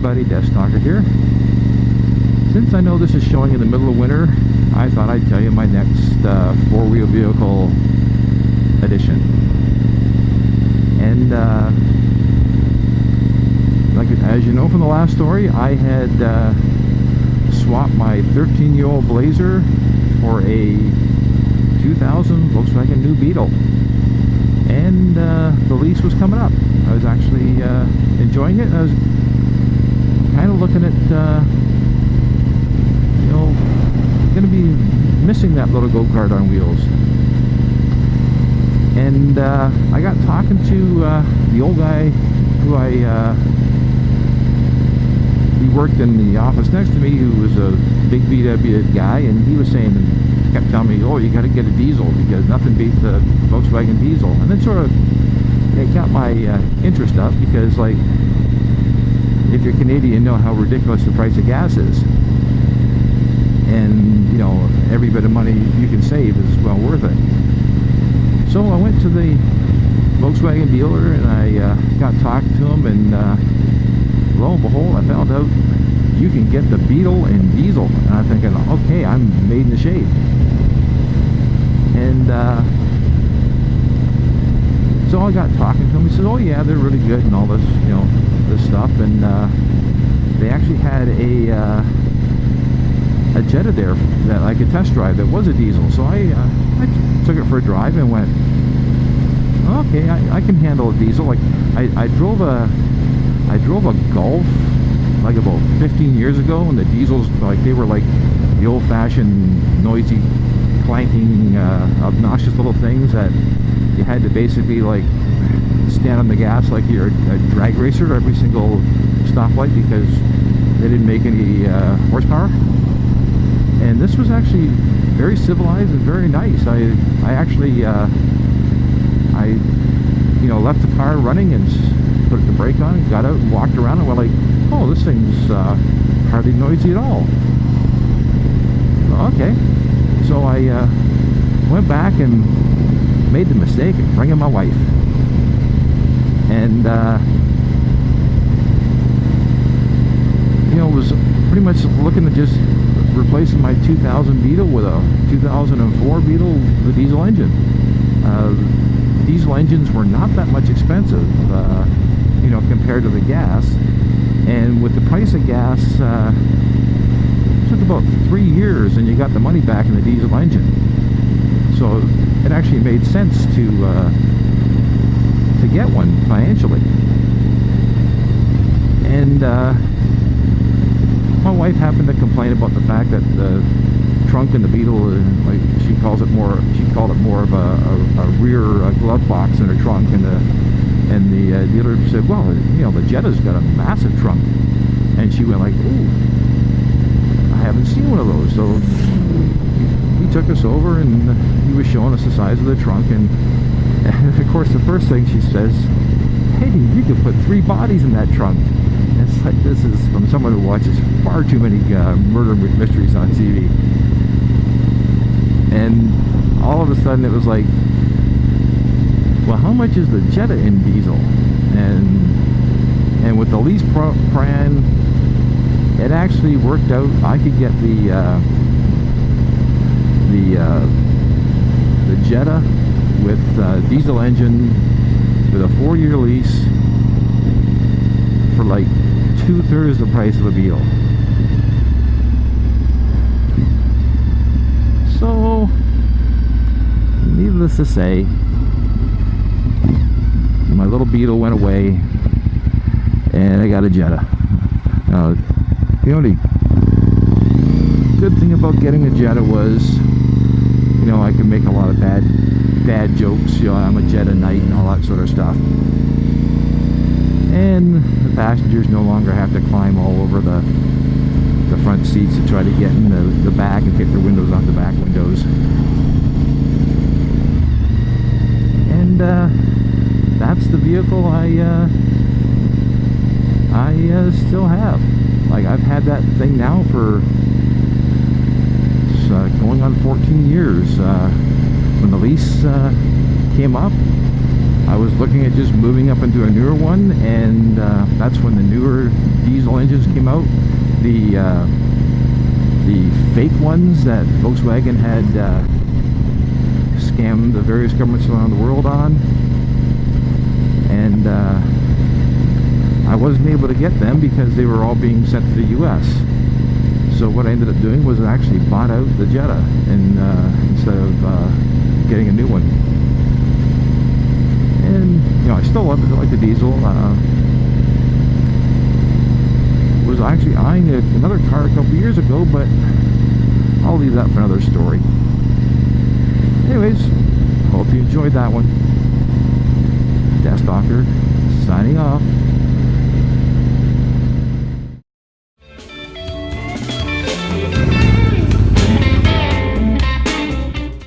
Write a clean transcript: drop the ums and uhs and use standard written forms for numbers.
everybody, DeathsStalker here. Since I know this is showing in the middle of winter, I thought I'd tell you my next four-wheel vehicle edition. And like as you know from the last story, I had swapped my 13-year-old Blazer for a 2000 Volkswagen New Beetle. And the lease was coming up. I was actually enjoying it. I was kind of looking at, you know, going to be missing that little go-kart on wheels. And I got talking to the old guy who he worked in the office next to me, who was a big VW guy, and he was saying, kept telling me, oh, you got to get a diesel because nothing beats the Volkswagen diesel. And then sort of it got my interest up, because like, if you're Canadian, you know how ridiculous the price of gas is, and you know every bit of money you can save is well worth it. So I went to the Volkswagen dealer and I got talking to him, and lo and behold, I found out you can get the Beetle in diesel. And I'm thinking, okay, I'm made in the shade. And so I got talking to him. He says, oh yeah, they're really good and all this, you know, this stuff. And they actually had a Jetta there that I could test drive that was a diesel. So I took it for a drive and went, okay, I can handle a diesel. Like I drove a Golf like about 15 years ago, and the diesels, like, they were like the old-fashioned noisy, clanking, obnoxious little things that you had to basically like stand on the gas like you're a drag racer every single stoplight, because they didn't make any horsepower. And this was actually very civilized and very nice. I actually you know, left the car running and put the brake on, got out and walked around, and went like, oh, this thing's hardly noisy at all. Okay, so I went back and made the mistake of bringing my wife, and you know, was pretty much looking at just replacing my 2000 Beetle with a 2004 Beetle with a diesel engine. Diesel engines were not that much expensive, you know, compared to the gas. And with the price of gas, it took about 3 years and you got the money back in the diesel engine. So it actually made sense to get one financially. And my wife happened to complain about the fact that the trunk in the Beetle, like she called it more of a rear glove box in her trunk, and the dealer said, well, you know, the Jetta's got a massive trunk. And she went like, ooh, I haven't seen one of those. So he took us over and he was showing us the size of the trunk, and of course the first thing she says, hey, you could put 3 bodies in that trunk. And it's like, this is from someone who watches far too many murder mysteries on TV. And all of a sudden it was like, well, how much is the Jetta in diesel? And with the lease plan, it actually worked out. I could get the Jetta with diesel engine with a 4-year lease for like 2/3 the price of a Beetle. So, needless to say, my little Beetle went away and I got a Jetta. The only good thing about getting a Jetta was, you know, I could make a lot of bad jokes. You know, I'm a Jetta knight and all that sort of stuff. And the passengers no longer have to climb all over the front seats to try to get in the back and kick their windows off the back windows. And that's the vehicle I still have. Like, I've had that thing now for going on 14 years. When the lease came up, I was looking at just moving up into a newer one, and that's when the newer diesel engines came out. The fake ones that Volkswagen had scammed the various governments around the world on, and I wasn't able to get them because they were all being sent to the US. So what I ended up doing was I actually bought out the Jetta, and instead of getting a new one. And you know, I still love it. I like the diesel. Was actually eyeing another car a couple years ago, but I'll leave that for another story. Anyways, hope you enjoyed that one. DeathsStalker signing off.